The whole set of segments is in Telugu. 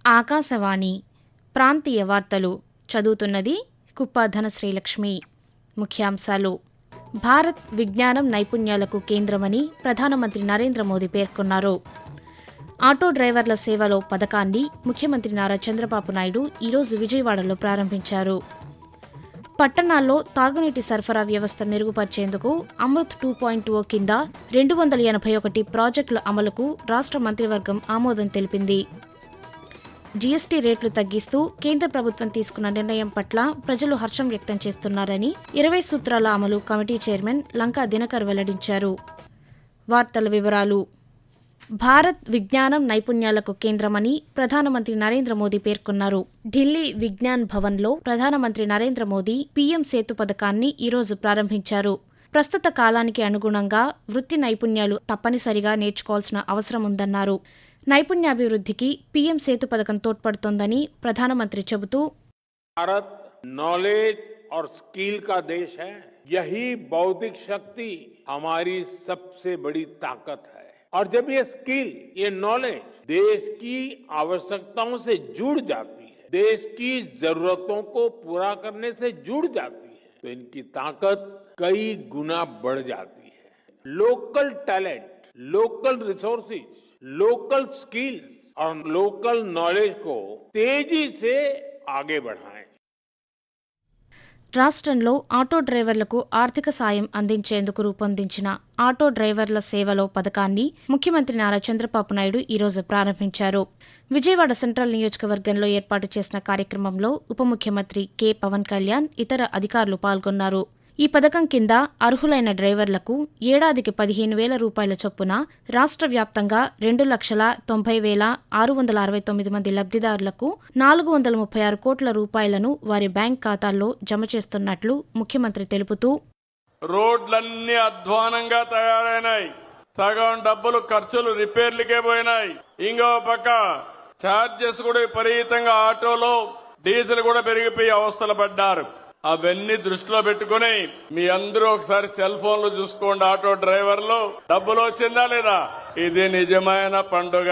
ఆకాశవాణి ప్రాంతీయ వార్తలు చదువుతున్నది కుప్ప ధనశ్రీలక్ష్మి. ముఖ్యాంశాలు: భారత్ విజ్ఞానం నైపుణ్యాలకు కేంద్రమని ప్రధానమంత్రి నరేంద్ర మోదీ పేర్కొన్నారు. ఆటో డ్రైవర్ల సేవలో పథకాన్ని ముఖ్యమంత్రి నారా చంద్రబాబు నాయుడు ఈరోజు విజయవాడలో ప్రారంభించారు. పట్టణాల్లో తాగునీటి సరఫరా వ్యవస్థ మెరుగుపరిచేందుకు అమృత్ 2.0 కింద 281 ప్రాజెక్టుల అమలుకు రాష్ట్ర మంత్రివర్గం ఆమోదం తెలిపింది. జీఎస్టీ రేట్లు తగ్గిస్తూ కేంద్ర ప్రభుత్వం తీసుకున్న నిర్ణయం పట్ల ప్రజలు హర్షం వ్యక్తం చేస్తున్నారని 20 సూత్రాల అమలు కమిటీ చైర్మన్ లంకా దినకర్ వెల్లడించారు. వార్తల వివరాలు: భారత్ విజ్ఞానం నైపుణ్యాలకు కేంద్రమని ప్రధానమంత్రి నరేంద్ర మోదీ పేర్కొన్నారు. ఢిల్లీ విజ్ఞాన్ భవన్లో ప్రధానమంత్రి నరేంద్ర మోదీ పీఎం సేతు పథకాన్ని ఈరోజు ప్రారంభించారు. ప్రస్తుత కాలానికి అనుగుణంగా వృత్తి నైపుణ్యాలు తప్పనిసరిగా నేర్చుకోవాల్సిన అవసరం ఉందన్నారు. నైపుణ్యాభివృద్ధికి పీఎం సేతు పథకం తోడ్పడుతోందని ప్రధానమంత్రి చెబుతూ, भारत नॉलेज और स्किल का देश है। यही बौद्धिक शक्ति हमारी सबसे बड़ी ताकत है। और जब ये स्किल, ये नॉलेज देश की आवश्यकताओं से जुड़ जाती है, देश की जरूरतों को पूरा करने से जुड़ जाती है, तो इनकी ताकत कई गुना बढ़ जाती है। Local talent, local resources, local skills और लोकल नॉलेज को तेजी से आगे बढ़ाएं। రాష్ట్రంలో ఆటో డ్రైవర్లకు ఆర్థిక సాయం అందించేందుకు రూపొందించిన ఆటో డ్రైవర్ల సేవలో పథకాన్ని ముఖ్యమంత్రి నారా చంద్రబాబు నాయుడు ఈరోజు ప్రారంభించారు. విజయవాడ సెంట్రల్ నియోజకవర్గంలో ఏర్పాటు చేసిన కార్యక్రమంలో ఉప ముఖ్యమంత్రి కె. పవన్ కళ్యాణ్, ఇతర అధికారులు పాల్గొన్నారు. ఈ పథకం కింద అర్హులైన డ్రైవర్లకు ఏడాదికి 15,000 రూపాయల చొప్పున రాష్ట్ర వ్యాప్తంగా 2,90,669 మంది లబ్ధిదారులకు 436 కోట్ల రూపాయలను వారి బ్యాంక్ ఖాతాల్లో జమ చేస్తున్నట్లు ముఖ్యమంత్రి తెలుపుతూ, రోడ్లన్నీ అధ్వానంగా తయారైనాయి. సగం డబ్బులు ఖర్చులు రిపేర్లకే పోయినాయి. ఇంకో పక్క ఛార్జెస్ కూడా విపరీతంగా, ఆటోలో డీజిల్ కూడా పెరిగిపోయి అవస్థలు పడ్డారు. అవన్నీ దృష్టిలో పెట్టుకుని మీ అందరూ ఒకసారి సెల్ ఫోన్లు చూసుకోండి. ఆటో డ్రైవర్లు డబ్బులు వచ్చిందా లేదా? ఇది నిజమైన పండుగ.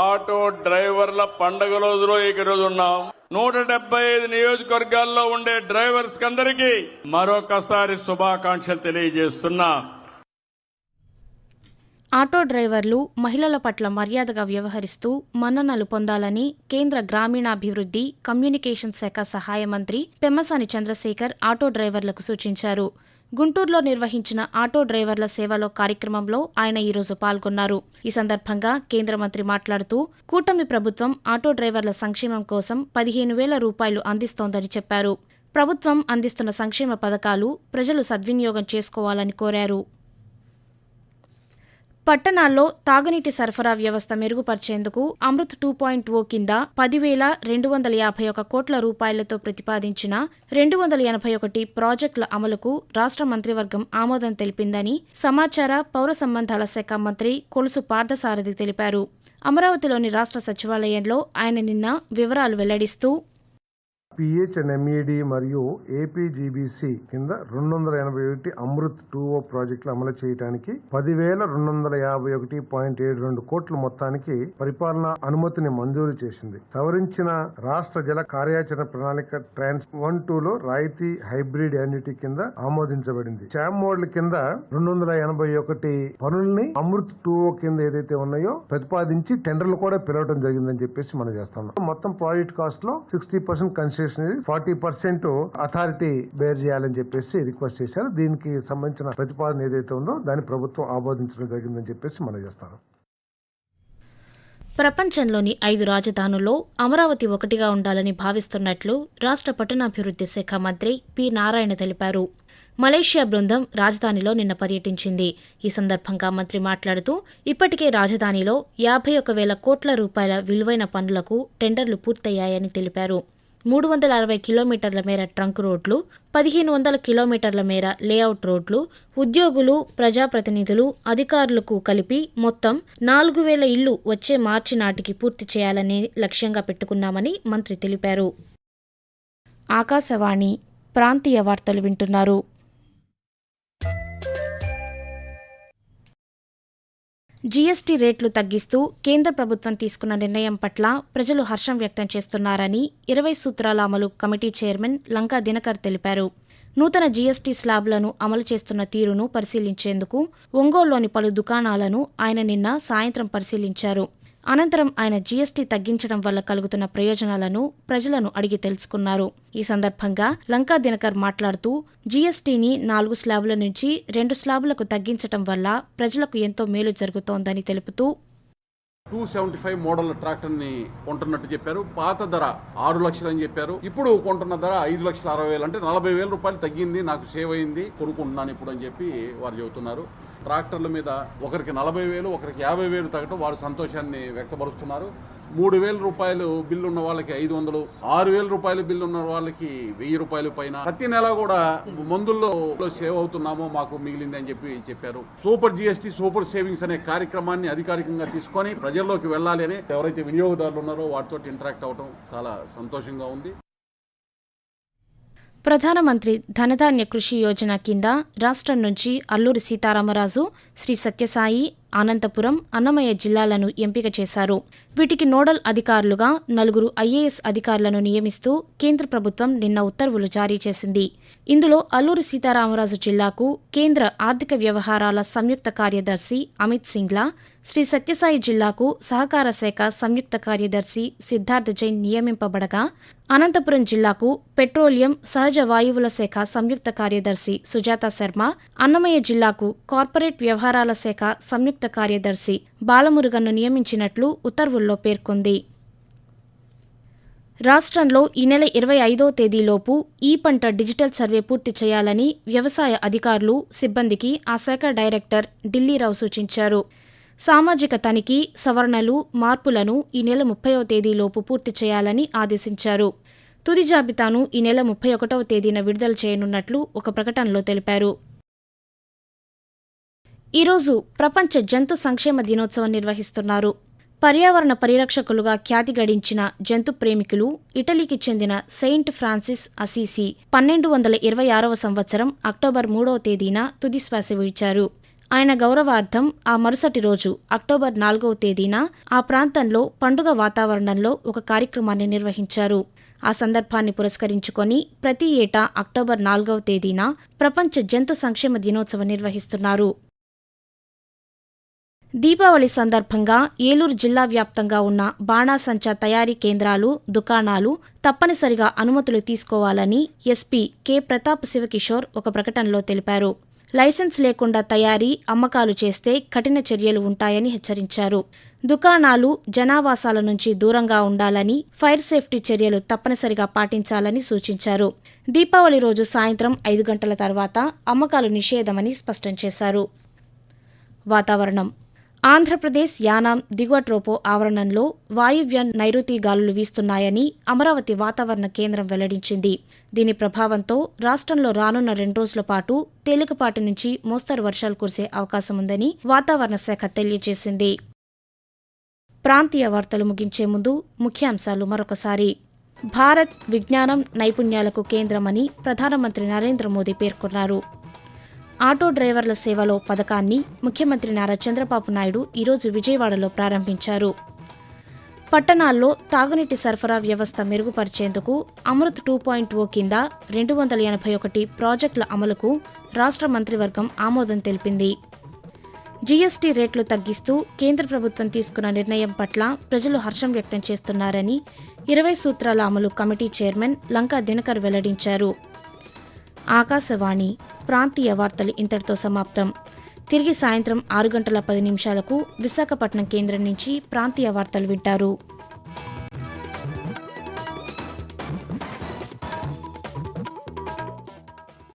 ఆటో డ్రైవర్ల పండుగ రోజులో ఈ రోజు ఉన్నాం. 175 నియోజకవర్గాల్లో ఉండే డ్రైవర్స్ అందరికీ మరొకసారి శుభాకాంక్షలు తెలియజేస్తున్నా. ఆటో డ్రైవర్లు మహిళల పట్ల మర్యాదగా వ్యవహరిస్తూ మన్ననలు పొందాలని కేంద్ర గ్రామీణాభివృద్ధి, కమ్యూనికేషన్ శాఖ సహాయ మంత్రి పెమ్మసాని చంద్రశేఖర్ ఆటో డ్రైవర్లకు సూచించారు. గుంటూరులో నిర్వహించిన ఆటో డ్రైవర్ల సేవలో కార్యక్రమంలో ఆయన ఈరోజు పాల్గొన్నారు. ఈ సందర్భంగా కేంద్ర మంత్రి మాట్లాడుతూ, కూటమి ప్రభుత్వం ఆటో డ్రైవర్ల సంక్షేమం కోసం 15,000 రూపాయలు అందిస్తోందని చెప్పారు. ప్రభుత్వం అందిస్తున్న సంక్షేమ పథకాలు ప్రజలు సద్వినియోగం చేసుకోవాలని కోరారు. పట్టణాల్లో తాగునీటి సరఫరా వ్యవస్థ మెరుగుపరిచేందుకు అమృత్ 2.0 కింద 10,251 కోట్ల రూపాయలతో ప్రతిపాదించిన 281 ప్రాజెక్టుల అమలుకు రాష్ట్ర మంత్రివర్గం ఆమోదం తెలిపిందని సమాచార, పౌర సంబంధాల శాఖ మంత్రి కొలుసు పార్థసారథి తెలిపారు. అమరావతిలోని రాష్ట్ర సచివాలయంలో ఆయన నిన్న వివరాలు వెల్లడిస్తూ, PHNMED మరియు APGBC కింద 281 అమృత్ 2.0 ప్రాజెక్టులు అమలు చేయడానికి 10,251.72 కోట్ల మొత్తానికి పరిపాలనా అనుమతిని మంజూరు చేసింది. సవరించిన రాష్ట్ర జల కార్యాచరణ ప్రణాళిక ట్రాన్స్ 1-2లో రాయితీ హైబ్రిడ్ యాన్యుటీ కింద ఆమోదించబడింది. శామ్ మోడ్ల కింద 281 పనుల్ని అమృత్ 2.0 కింద ఏదైతే ఉన్నాయో ప్రతిపాదించి టెండర్లు కూడా పిలవడం జరిగిందని చెప్పేసి మనం చేస్తాం. మొత్తం ప్రాజెక్ట్ కాస్ట్ లో 60% కన్సెషన్, 40% అథారిటీ బేర్ చేయాలని చెప్పేసి రిక్వెస్ట్ చేశారు. దీనికి సంబంధించిన ప్రతిపాదన ఏదైతే ఉందో దాన్ని ప్రభుత్వం ఆమోదించడం జరిగిందని చెప్పేసి మనం చేస్తాను. ప్రపంచంలోని 5 రాజధానుల్లో అమరావతి ఒకటిగా ఉండాలని భావిస్తున్నట్లు రాష్ట్ర పట్టణాభివృద్ధి శాఖ మంత్రి పి. నారాయణ తెలిపారు. మలేషియా బృందం రాజధానిలో నిన్న పర్యటించింది. ఈ సందర్భంగా మంత్రి మాట్లాడుతూ, ఇప్పటికే రాజధానిలో 51,000 కోట్ల రూపాయల విలువైన పనులకు టెండర్లు పూర్తయ్యాయని తెలిపారు. 360 కిలోమీటర్ల మేర ట్రంక్ రోడ్లు, 1,500 కిలోమీటర్ల మేర లేఅవుట్ రోడ్లు, ఉద్యోగులు, ప్రజాప్రతినిధులు, అధికారులకు కలిపి మొత్తం 4,000 ఇళ్లు వచ్చే మార్చి నాటికి పూర్తి చేయాలని లక్ష్యంగా పెట్టుకున్నామని మంత్రి తెలిపారు. ఆకాశవాణి ప్రాంతీయ వార్తలు వింటున్నారు. జీఎస్టీ రేట్లు తగ్గిస్తూ కేంద్ర ప్రభుత్వం తీసుకున్న నిర్ణయం పట్ల ప్రజలు హర్షం వ్యక్తం చేస్తున్నారని 20 సూత్రాల అమలు కమిటీ చైర్మన్ లంకా దినకర్ తెలిపారు. నూతన జీఎస్టీ స్లాబ్లను అమలు చేస్తున్న తీరును పరిశీలించేందుకు ఒంగోలులోని పలు దుకాణాలను ఆయన నిన్న సాయంత్రం పరిశీలించారు. అనంతరం ఆయన జీఎస్టీ తగ్గించడం వల్ల కలుగుతున్న ప్రయోజనాలను ప్రజలను అడిగి తెలుసుకున్నారు. ఈ సందర్భంగా లంకా దినకర్ మాట్లాడుతూ జీఎస్టీని 4 స్లాబుల నుంచి 2 స్లాబులకు తగ్గించడం వల్ల ప్రజలకు ఎంతో మేలు జరుగుతోందని తెలుపుతూ 275 మోడల్ ట్రాక్టర్ ని కొంటున్నట్టు చెప్పారు. పాత ధర 6 లక్షలు అని చెప్పారు. ఇప్పుడు కొంటున్న ధర 5,60,000 అంటే 40,000 రూపాయలు తగ్గింది, నాకు సేవ్ అయింది, కొనుక్కుంటున్నాను ఇప్పుడు అని చెప్పి వారు చెబుతున్నారు. ట్రాక్టర్ల మీద ఒకరికి 40,000, ఒకరికి 50,000 తగ్గటం వారు సంతోషాన్ని వ్యక్తపరుస్తున్నారు. 3,000 రూపాయలు బిల్లు ఉన్న వాళ్ళకి 500, 6,000 రూపాయలు బిల్లు ఉన్న వాళ్ళకి 1,000 రూపాయలు పైన ప్రతి నెల కూడా మందుల్లో సేవ్ అవుతున్నామో మాకు మిగిలింది అని చెప్పారు. సూపర్ జీఎస్టీ సూపర్ సేవింగ్స్ అనే కార్యక్రమాన్ని అధికారికంగా తీసుకొని ప్రజల్లోకి వెళ్ళాలి అని ఎవరైతే వినియోగదారులు ఉన్నారో వాటితో ఇంటరాక్ట్ అవడం చాలా సంతోషంగా ఉంది. ప్రధానమంత్రి ధనధాన్య కృషి యోజన కింద రాష్ట్రం నుంచి అల్లూరి సీతారామరాజు, శ్రీ సత్యసాయి, అనంతపురం, అన్నమయ్య జిల్లాలను ఎంపిక చేశారు. వీటికి నోడల్ అధికారులుగా 4 ఐఏఎస్ అధికారులను నియమిస్తూ కేంద్ర ప్రభుత్వం నిన్న ఉత్తర్వులు జారీ చేసింది. ఇందులో అల్లూరి సీతారామరాజు జిల్లాకు కేంద్ర ఆర్థిక వ్యవహారాల సంయుక్త కార్యదర్శి అమిత్ సింగ్లా, శ్రీ సత్యసాయి జిల్లాకు సహకార శాఖ సంయుక్త కార్యదర్శి సిద్ధార్థ్ జైన్ నియమింపబడగా, అనంతపురం జిల్లాకు పెట్రోలియం, సహజ వాయువుల శాఖ సంయుక్త కార్యదర్శి సుజాత శర్మ, అన్నమయ్య జిల్లాకు కార్పొరేట్ వ్యవహారాల శాఖ సంయుక్త కార్యదర్శి బాలమురుగన్ను నియమించినట్లు ఉత్తర్వుల్లో పేర్కొంది. రాష్ట్రంలో ఈ నెల 25వ తేదీలోపు ఈ పంట డిజిటల్ సర్వే పూర్తి చేయాలని వ్యవసాయ అధికారులు, సిబ్బందికి ఆ శాఖ డైరెక్టర్ ఢిల్లీరావు సూచించారు. సామాజిక తనిఖీ, సవరణలు, మార్పులను ఈ నెల 30వ తేదీలోపు పూర్తి చేయాలని ఆదేశించారు. తుది జాబితాను ఈ నెల 31వ తేదీన విడుదల చేయనున్నట్లు ఒక ప్రకటనలో తెలిపారు. ఈరోజు ప్రపంచ జంతు సంక్షేమ దినోత్సవం నిర్వహిస్తున్నారు. పర్యావరణ పరిరక్షకులుగా ఖ్యాతి గడించిన జంతు ప్రేమికులు ఇటలీకి చెందిన సెయింట్ ఫ్రాన్సిస్ అసీసీ 1226వ సంవత్సరం అక్టోబర్ 3వ తేదీన తుదిశ్వాస విడిచారు. ఆయన గౌరవార్థం ఆ మరుసటి రోజు అక్టోబర్ 4వ తేదీన ఆ ప్రాంతంలో పండుగ వాతావరణంలో ఒక కార్యక్రమాన్ని నిర్వహించారు. ఆ సందర్భాన్ని పురస్కరించుకొని ప్రతి ఏటా అక్టోబర్ 4వ తేదీన ప్రపంచ జంతు సంక్షేమ దినోత్సవం నిర్వహిస్తున్నారు. దీపావళి సందర్భంగా ఏలూరు జిల్లా వ్యాప్తంగా ఉన్న బాణాసంచా తయారీ కేంద్రాలు, దుకాణాలు తప్పనిసరిగా అనుమతులు తీసుకోవాలని ఎస్పీ కె ప్రతాప్ శివకిషోర్ ఒక ప్రకటనలో తెలిపారు. లైసెన్స్ లేకుండా తయారీ, అమ్మకాలు చేస్తే కఠిన చర్యలు ఉంటాయని హెచ్చరించారు. దుకాణాలు, జనావాసాల నుంచి దూరంగా ఉండాలని, ఫైర్ సేఫ్టీ చర్యలు తప్పనిసరిగా పాటించాలని సూచించారు. దీపావళి రోజు సాయంత్రం 5 గంటల తర్వాత అమ్మకాలు నిషేధమని స్పష్టం చేశారు. వాతావరణం. ఆంధ్రప్రదేశ్ యానాం దిగువ ట్రోపో ఆవరణంలో వాయువ్య నైరుతి గాలులు వీస్తున్నాయని అమరావతి వాతావరణ కేంద్రం వెల్లడించింది. దీని ప్రభావంతో రాష్ట్రంలో రానున్న 2 రోజుల పాటు తేలికపాటి నుంచి మోస్తరు వర్షాలు కురిసే అవకాశముందని వాతావరణ శాఖ తెలియజేసింది. ప్రాంతీయ వార్తలు ముగించే ముందు ముఖ్యాంశాలు మరొకసారి. భారత్ విజ్ఞానం, నైపుణ్యాలకు కేంద్రమని ప్రధానమంత్రి నరేంద్ర మోదీ పేర్కొన్నారు. ఆటో డ్రైవర్ల సేవలో పథకాన్ని ముఖ్యమంత్రి నారా చంద్రబాబు నాయుడు ఈరోజు విజయవాడలో ప్రారంభించారు. పట్టణాల్లో తాగునీటి సరఫరా వ్యవస్థ మెరుగుపరిచేందుకు అమృత్ 2.0 కింద 281 ప్రాజెక్టుల అమలుకు రాష్ట్ర మంత్రివర్గం ఆమోదం తెలిపింది. జీఎస్టీ రేట్లు తగ్గిస్తూ కేంద్ర ప్రభుత్వం తీసుకున్న నిర్ణయం పట్ల ప్రజలు హర్షం వ్యక్తం చేస్తున్నారని 20 సూత్రాల అమలు కమిటీ చైర్మన్ లంకా దినకర్ వెల్లడించారు. ఆకాశవాణి ప్రాంతీయ వార్తలు ఇంతటితో సమాప్తం. తిరిగి సాయంత్రం 6 గంటల 10 నిమిషాలకు విశాఖపట్నం కేంద్రం నుంచి ప్రాంతీయ వార్తలు వింటారు.